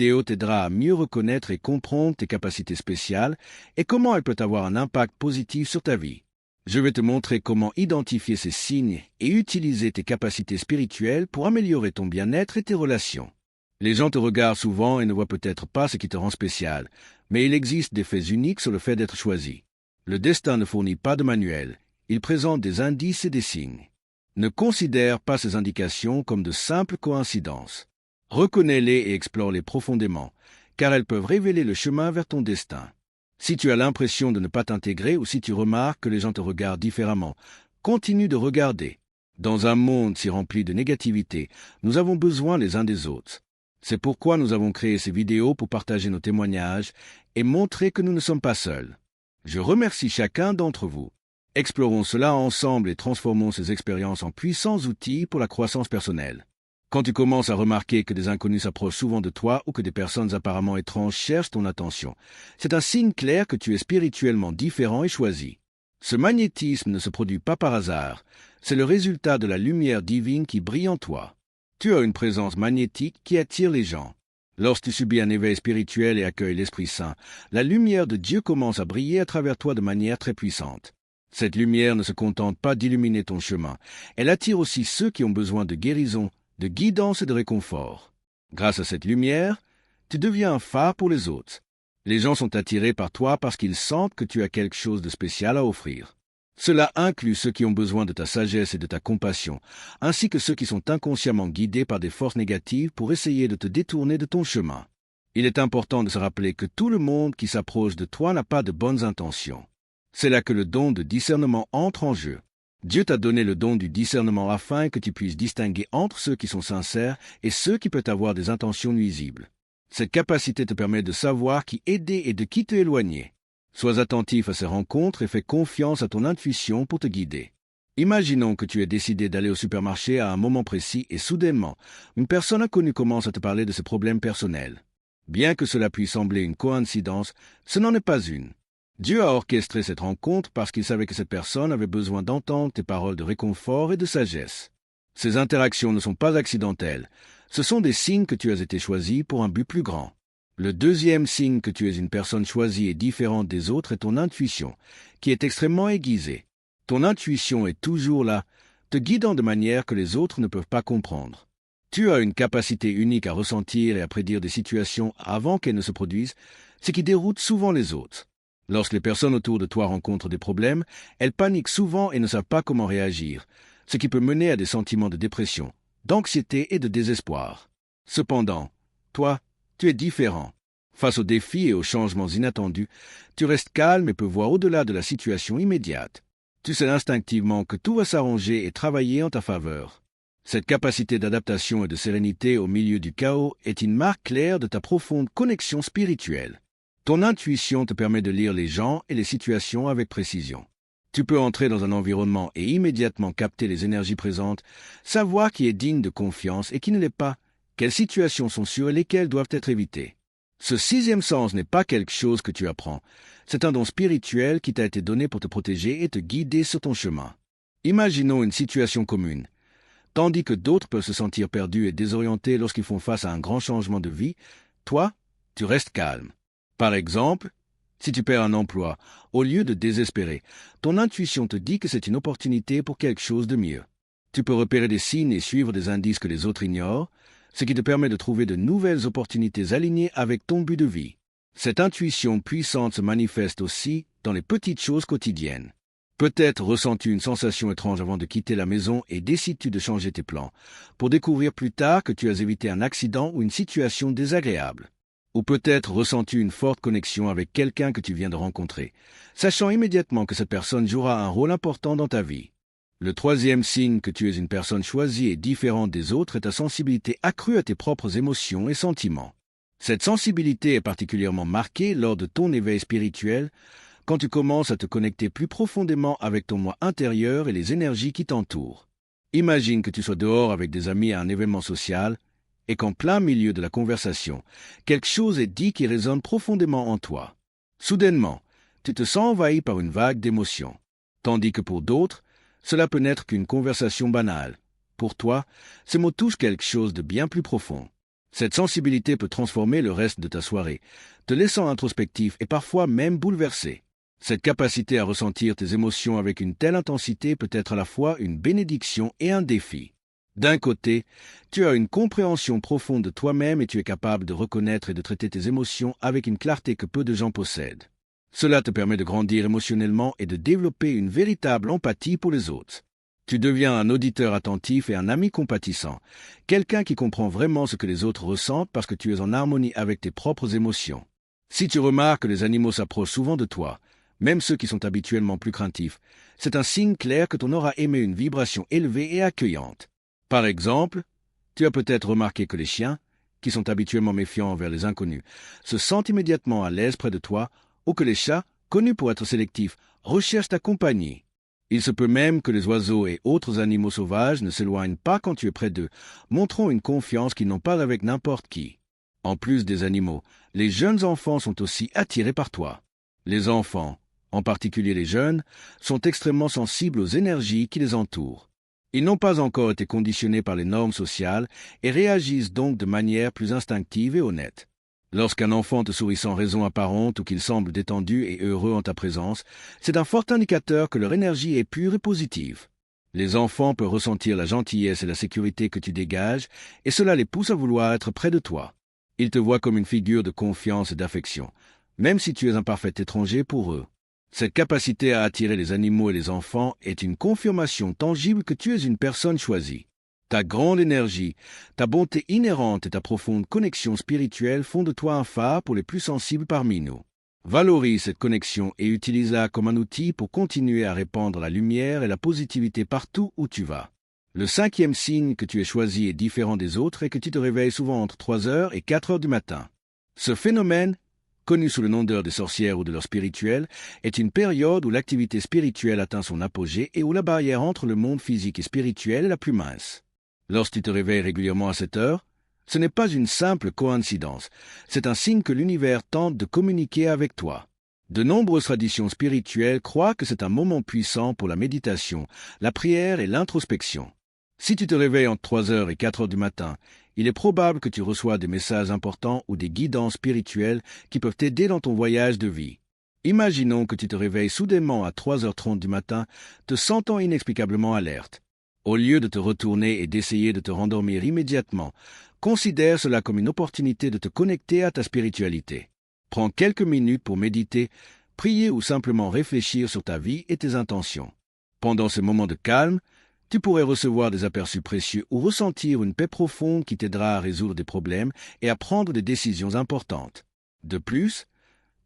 vidéo t'aidera à mieux reconnaître et comprendre tes capacités spéciales et comment elles peuvent avoir un impact positif sur ta vie. Je vais te montrer comment identifier ces signes et utiliser tes capacités spirituelles pour améliorer ton bien-être et tes relations. Les gens te regardent souvent et ne voient peut-être pas ce qui te rend spécial, mais il existe des faits uniques sur le fait d'être choisi. Le destin ne fournit pas de manuel, il présente des indices et des signes. Ne considère pas ces indications comme de simples coïncidences. Reconnais-les et explore-les profondément, car elles peuvent révéler le chemin vers ton destin. Si tu as l'impression de ne pas t'intégrer ou si tu remarques que les gens te regardent différemment, continue de regarder. Dans un monde si rempli de négativité, nous avons besoin les uns des autres. C'est pourquoi nous avons créé ces vidéos pour partager nos témoignages et montrer que nous ne sommes pas seuls. Je remercie chacun d'entre vous. Explorons cela ensemble et transformons ces expériences en puissants outils pour la croissance personnelle. Quand tu commences à remarquer que des inconnus s'approchent souvent de toi ou que des personnes apparemment étranges cherchent ton attention, c'est un signe clair que tu es spirituellement différent et choisi. Ce magnétisme ne se produit pas par hasard, c'est le résultat de la lumière divine qui brille en toi. Tu as une présence magnétique qui attire les gens. Lorsque tu subis un éveil spirituel et accueilles l'Esprit Saint, la lumière de Dieu commence à briller à travers toi de manière très puissante. Cette lumière ne se contente pas d'illuminer ton chemin, elle attire aussi ceux qui ont besoin de guérison, de guidance et de réconfort. Grâce à cette lumière, tu deviens un phare pour les autres. Les gens sont attirés par toi parce qu'ils sentent que tu as quelque chose de spécial à offrir. Cela inclut ceux qui ont besoin de ta sagesse et de ta compassion, ainsi que ceux qui sont inconsciemment guidés par des forces négatives pour essayer de te détourner de ton chemin. Il est important de se rappeler que tout le monde qui s'approche de toi n'a pas de bonnes intentions. C'est là que le don de discernement entre en jeu. Dieu t'a donné le don du discernement afin que tu puisses distinguer entre ceux qui sont sincères et ceux qui peuvent avoir des intentions nuisibles. Cette capacité te permet de savoir qui aider et de qui te éloigner. Sois attentif à ces rencontres et fais confiance à ton intuition pour te guider. Imaginons que tu aies décidé d'aller au supermarché à un moment précis et soudainement, une personne inconnue commence à te parler de ses problèmes personnels. Bien que cela puisse sembler une coïncidence, ce n'en est pas une. Dieu a orchestré cette rencontre parce qu'il savait que cette personne avait besoin d'entendre tes paroles de réconfort et de sagesse. Ces interactions ne sont pas accidentelles, ce sont des signes que tu as été choisi pour un but plus grand. Le deuxième signe que tu es une personne choisie et différente des autres est ton intuition, qui est extrêmement aiguisée. Ton intuition est toujours là, te guidant de manière que les autres ne peuvent pas comprendre. Tu as une capacité unique à ressentir et à prédire des situations avant qu'elles ne se produisent, ce qui déroute souvent les autres. Lorsque les personnes autour de toi rencontrent des problèmes, elles paniquent souvent et ne savent pas comment réagir, ce qui peut mener à des sentiments de dépression, d'anxiété et de désespoir. Cependant, toi, tu es différent. Face aux défis et aux changements inattendus, tu restes calme et peux voir au-delà de la situation immédiate. Tu sais instinctivement que tout va s'arranger et travailler en ta faveur. Cette capacité d'adaptation et de sérénité au milieu du chaos est une marque claire de ta profonde connexion spirituelle. Ton intuition te permet de lire les gens et les situations avec précision. Tu peux entrer dans un environnement et immédiatement capter les énergies présentes, savoir qui est digne de confiance et qui ne l'est pas, quelles situations sont sûres et lesquelles doivent être évitées. Ce sixième sens n'est pas quelque chose que tu apprends, c'est un don spirituel qui t'a été donné pour te protéger et te guider sur ton chemin. Imaginons une situation commune. Tandis que d'autres peuvent se sentir perdus et désorientés lorsqu'ils font face à un grand changement de vie, toi, tu restes calme. Par exemple, si tu perds un emploi, au lieu de désespérer, ton intuition te dit que c'est une opportunité pour quelque chose de mieux. Tu peux repérer des signes et suivre des indices que les autres ignorent, ce qui te permet de trouver de nouvelles opportunités alignées avec ton but de vie. Cette intuition puissante se manifeste aussi dans les petites choses quotidiennes. Peut-être ressens-tu une sensation étrange avant de quitter la maison et décides-tu de changer tes plans, pour découvrir plus tard que tu as évité un accident ou une situation désagréable. Ou peut-être ressens-tu une forte connexion avec quelqu'un que tu viens de rencontrer, sachant immédiatement que cette personne jouera un rôle important dans ta vie. Le troisième signe que tu es une personne choisie et différente des autres est ta sensibilité accrue à tes propres émotions et sentiments. Cette sensibilité est particulièrement marquée lors de ton éveil spirituel, quand tu commences à te connecter plus profondément avec ton moi intérieur et les énergies qui t'entourent. Imagine que tu sois dehors avec des amis à un événement social, et qu'en plein milieu de la conversation, quelque chose est dit qui résonne profondément en toi. Soudainement, tu te sens envahi par une vague d'émotions, tandis que pour d'autres, cela peut n'être qu'une conversation banale. Pour toi, ces mots touchent quelque chose de bien plus profond. Cette sensibilité peut transformer le reste de ta soirée, te laissant introspectif et parfois même bouleversé. Cette capacité à ressentir tes émotions avec une telle intensité peut être à la fois une bénédiction et un défi. D'un côté, tu as une compréhension profonde de toi-même et tu es capable de reconnaître et de traiter tes émotions avec une clarté que peu de gens possèdent. Cela te permet de grandir émotionnellement et de développer une véritable empathie pour les autres. Tu deviens un auditeur attentif et un ami compatissant, quelqu'un qui comprend vraiment ce que les autres ressentent parce que tu es en harmonie avec tes propres émotions. Si tu remarques que les animaux s'approchent souvent de toi, même ceux qui sont habituellement plus craintifs, c'est un signe clair que ton aura émet une vibration élevée et accueillante. Par exemple, tu as peut-être remarqué que les chiens, qui sont habituellement méfiants envers les inconnus, se sentent immédiatement à l'aise près de toi, ou que les chats, connus pour être sélectifs, recherchent ta compagnie. Il se peut même que les oiseaux et autres animaux sauvages ne s'éloignent pas quand tu es près d'eux, montrant une confiance qu'ils n'ont pas avec n'importe qui. En plus des animaux, les jeunes enfants sont aussi attirés par toi. Les enfants, en particulier les jeunes, sont extrêmement sensibles aux énergies qui les entourent. Ils n'ont pas encore été conditionnés par les normes sociales et réagissent donc de manière plus instinctive et honnête. Lorsqu'un enfant te sourit sans raison apparente ou qu'il semble détendu et heureux en ta présence, c'est un fort indicateur que leur énergie est pure et positive. Les enfants peuvent ressentir la gentillesse et la sécurité que tu dégages, et cela les pousse à vouloir être près de toi. Ils te voient comme une figure de confiance et d'affection, même si tu es un parfait étranger pour eux. Cette capacité à attirer les animaux et les enfants est une confirmation tangible que tu es une personne choisie. Ta grande énergie, ta bonté inhérente et ta profonde connexion spirituelle font de toi un phare pour les plus sensibles parmi nous. Valorise cette connexion et utilise-la comme un outil pour continuer à répandre la lumière et la positivité partout où tu vas. Le 5e signe que tu es choisi est différent des autres et que tu te réveilles souvent entre 3 heures et 4 heures du matin. Ce phénomène, connu sous le nom d'heure des sorcières ou de l'heure spirituelle, est une période où l'activité spirituelle atteint son apogée et où la barrière entre le monde physique et spirituel est la plus mince. Lorsque tu te réveilles régulièrement à cette heure, ce n'est pas une simple coïncidence, c'est un signe que l'univers tente de communiquer avec toi. De nombreuses traditions spirituelles croient que c'est un moment puissant pour la méditation, la prière et l'introspection. Si tu te réveilles entre 3 heures et 4 heures du matin, il est probable que tu reçois des messages importants ou des guidances spirituelles qui peuvent t'aider dans ton voyage de vie. Imaginons que tu te réveilles soudainement à 3h30 du matin, te sentant inexplicablement alerte. Au lieu de te retourner et d'essayer de te rendormir immédiatement, considère cela comme une opportunité de te connecter à ta spiritualité. Prends quelques minutes pour méditer, prier ou simplement réfléchir sur ta vie et tes intentions. Pendant ce moment de calme, tu pourrais recevoir des aperçus précieux ou ressentir une paix profonde qui t'aidera à résoudre des problèmes et à prendre des décisions importantes. De plus,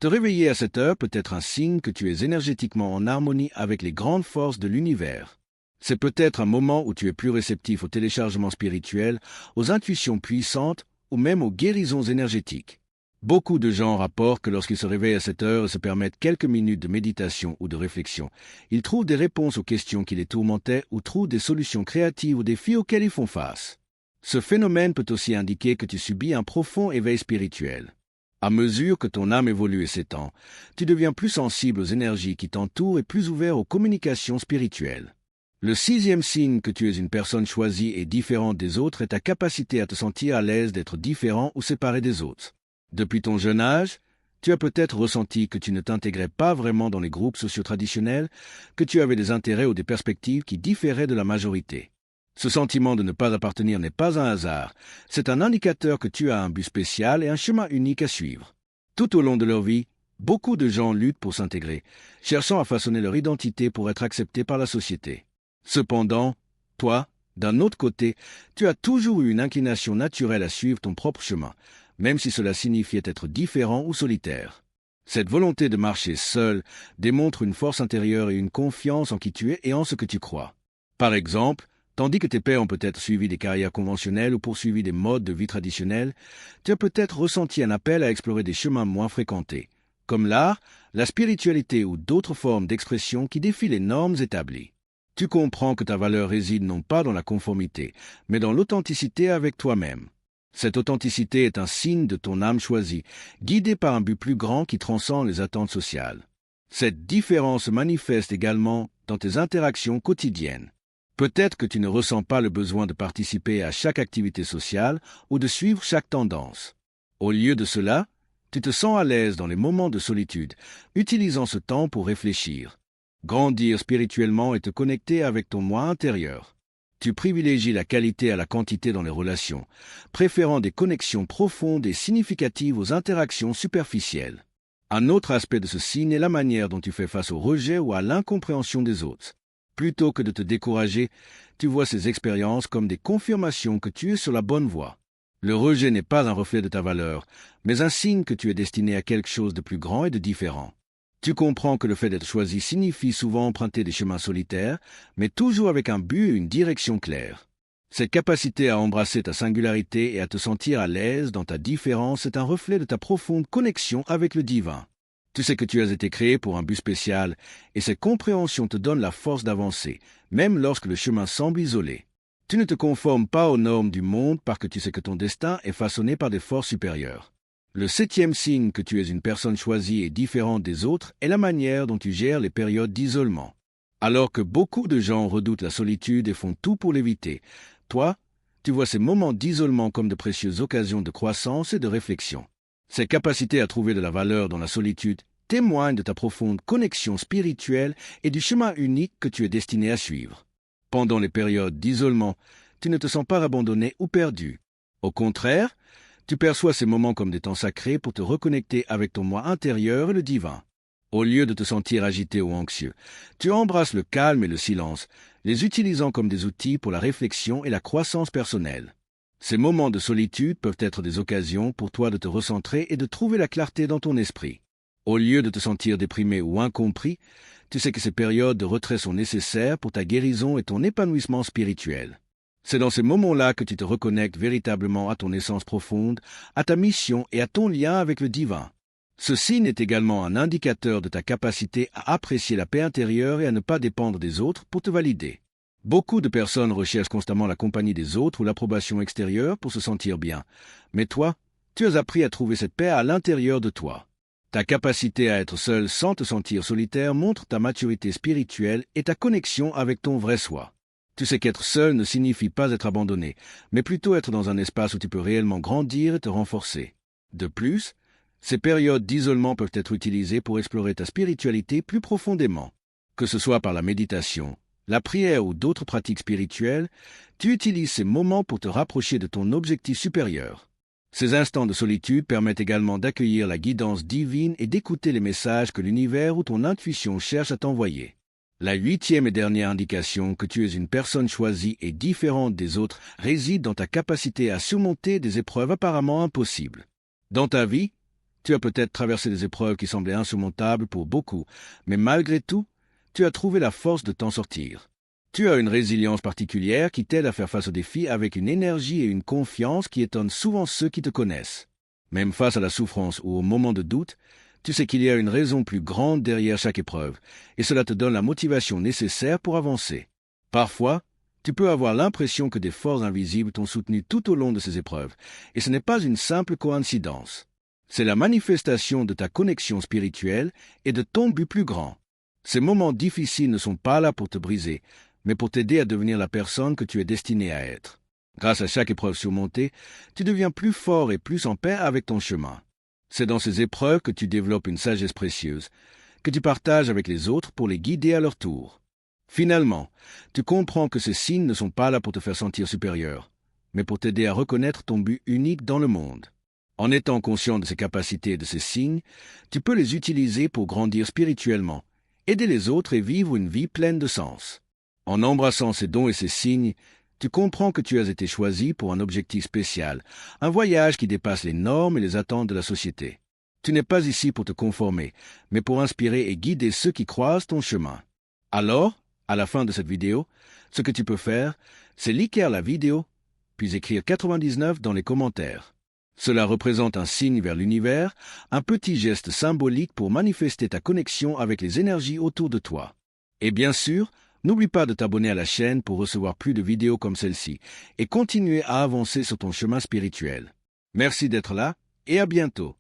te réveiller à cette heure peut être un signe que tu es énergétiquement en harmonie avec les grandes forces de l'univers. C'est peut-être un moment où tu es plus réceptif au téléchargement spirituel, aux intuitions puissantes ou même aux guérisons énergétiques. Beaucoup de gens rapportent que lorsqu'ils se réveillent à cette heure et se permettent quelques minutes de méditation ou de réflexion, ils trouvent des réponses aux questions qui les tourmentaient ou trouvent des solutions créatives aux défis auxquels ils font face. Ce phénomène peut aussi indiquer que tu subis un profond éveil spirituel. À mesure que ton âme évolue et s'étend, tu deviens plus sensible aux énergies qui t'entourent et plus ouvert aux communications spirituelles. Le 6e signe que tu es une personne choisie et différente des autres est ta capacité à te sentir à l'aise d'être différent ou séparé des autres. Depuis ton jeune âge, tu as peut-être ressenti que tu ne t'intégrais pas vraiment dans les groupes socio-traditionnels, que tu avais des intérêts ou des perspectives qui différaient de la majorité. Ce sentiment de ne pas appartenir n'est pas un hasard, c'est un indicateur que tu as un but spécial et un chemin unique à suivre. Tout au long de leur vie, beaucoup de gens luttent pour s'intégrer, cherchant à façonner leur identité pour être acceptés par la société. Cependant, toi, d'un autre côté, tu as toujours eu une inclination naturelle à suivre ton propre chemin, même si cela signifiait être différent ou solitaire. Cette volonté de marcher seul démontre une force intérieure et une confiance en qui tu es et en ce que tu crois. Par exemple, tandis que tes pairs ont peut-être suivi des carrières conventionnelles ou poursuivi des modes de vie traditionnels, tu as peut-être ressenti un appel à explorer des chemins moins fréquentés, comme l'art, la spiritualité ou d'autres formes d'expression qui défient les normes établies. Tu comprends que ta valeur réside non pas dans la conformité, mais dans l'authenticité avec toi-même. Cette authenticité est un signe de ton âme choisie, guidée par un but plus grand qui transcende les attentes sociales. Cette différence se manifeste également dans tes interactions quotidiennes. Peut-être que tu ne ressens pas le besoin de participer à chaque activité sociale ou de suivre chaque tendance. Au lieu de cela, tu te sens à l'aise dans les moments de solitude, utilisant ce temps pour réfléchir, grandir spirituellement et te connecter avec ton moi intérieur. Tu privilégies la qualité à la quantité dans les relations, préférant des connexions profondes et significatives aux interactions superficielles. Un autre aspect de ce signe est la manière dont tu fais face au rejet ou à l'incompréhension des autres. Plutôt que de te décourager, tu vois ces expériences comme des confirmations que tu es sur la bonne voie. Le rejet n'est pas un reflet de ta valeur, mais un signe que tu es destiné à quelque chose de plus grand et de différent. Tu comprends que le fait d'être choisi signifie souvent emprunter des chemins solitaires, mais toujours avec un but et une direction claire. Cette capacité à embrasser ta singularité et à te sentir à l'aise dans ta différence est un reflet de ta profonde connexion avec le divin. Tu sais que tu as été créé pour un but spécial, et cette compréhension te donne la force d'avancer, même lorsque le chemin semble isolé. Tu ne te conformes pas aux normes du monde parce que tu sais que ton destin est façonné par des forces supérieures. Le 7e signe que tu es une personne choisie et différente des autres est la manière dont tu gères les périodes d'isolement. Alors que beaucoup de gens redoutent la solitude et font tout pour l'éviter, toi, tu vois ces moments d'isolement comme de précieuses occasions de croissance et de réflexion. Cette capacité à trouver de la valeur dans la solitude témoigne de ta profonde connexion spirituelle et du chemin unique que tu es destiné à suivre. Pendant les périodes d'isolement, tu ne te sens pas abandonné ou perdu. Au contraire, tu perçois ces moments comme des temps sacrés pour te reconnecter avec ton moi intérieur et le divin. Au lieu de te sentir agité ou anxieux, tu embrasses le calme et le silence, les utilisant comme des outils pour la réflexion et la croissance personnelle. Ces moments de solitude peuvent être des occasions pour toi de te recentrer et de trouver la clarté dans ton esprit. Au lieu de te sentir déprimé ou incompris, tu sais que ces périodes de retrait sont nécessaires pour ta guérison et ton épanouissement spirituel. C'est dans ces moments-là que tu te reconnectes véritablement à ton essence profonde, à ta mission et à ton lien avec le divin. Ce signe est également un indicateur de ta capacité à apprécier la paix intérieure et à ne pas dépendre des autres pour te valider. Beaucoup de personnes recherchent constamment la compagnie des autres ou l'approbation extérieure pour se sentir bien. Mais toi, tu as appris à trouver cette paix à l'intérieur de toi. Ta capacité à être seul sans te sentir solitaire montre ta maturité spirituelle et ta connexion avec ton vrai soi. Tu sais qu'être seul ne signifie pas être abandonné, mais plutôt être dans un espace où tu peux réellement grandir et te renforcer. De plus, ces périodes d'isolement peuvent être utilisées pour explorer ta spiritualité plus profondément. Que ce soit par la méditation, la prière ou d'autres pratiques spirituelles, tu utilises ces moments pour te rapprocher de ton objectif supérieur. Ces instants de solitude permettent également d'accueillir la guidance divine et d'écouter les messages que l'univers ou ton intuition cherche à t'envoyer. La 8e et dernière indication que tu es une personne choisie et différente des autres réside dans ta capacité à surmonter des épreuves apparemment impossibles. Dans ta vie, tu as peut-être traversé des épreuves qui semblaient insurmontables pour beaucoup, mais malgré tout, tu as trouvé la force de t'en sortir. Tu as une résilience particulière qui t'aide à faire face aux défis avec une énergie et une confiance qui étonnent souvent ceux qui te connaissent. Même face à la souffrance ou au moment de doute, tu sais qu'il y a une raison plus grande derrière chaque épreuve, et cela te donne la motivation nécessaire pour avancer. Parfois, tu peux avoir l'impression que des forces invisibles t'ont soutenu tout au long de ces épreuves, et ce n'est pas une simple coïncidence. C'est la manifestation de ta connexion spirituelle et de ton but plus grand. Ces moments difficiles ne sont pas là pour te briser, mais pour t'aider à devenir la personne que tu es destiné à être. Grâce à chaque épreuve surmontée, tu deviens plus fort et plus en paix avec ton chemin. C'est dans ces épreuves que tu développes une sagesse précieuse, que tu partages avec les autres pour les guider à leur tour. Finalement, tu comprends que ces signes ne sont pas là pour te faire sentir supérieur, mais pour t'aider à reconnaître ton but unique dans le monde. En étant conscient de ces capacités et de ces signes, tu peux les utiliser pour grandir spirituellement, aider les autres et vivre une vie pleine de sens. En embrassant ces dons et ces signes, tu comprends que tu as été choisi pour un objectif spécial, un voyage qui dépasse les normes et les attentes de la société. Tu n'es pas ici pour te conformer, mais pour inspirer et guider ceux qui croisent ton chemin. Alors, à la fin de cette vidéo, ce que tu peux faire, c'est liker la vidéo, puis écrire 99 dans les commentaires. Cela représente un signe vers l'univers, un petit geste symbolique pour manifester ta connexion avec les énergies autour de toi. Et bien sûr, n'oublie pas de t'abonner à la chaîne pour recevoir plus de vidéos comme celle-ci et continuer à avancer sur ton chemin spirituel. Merci d'être là et à bientôt.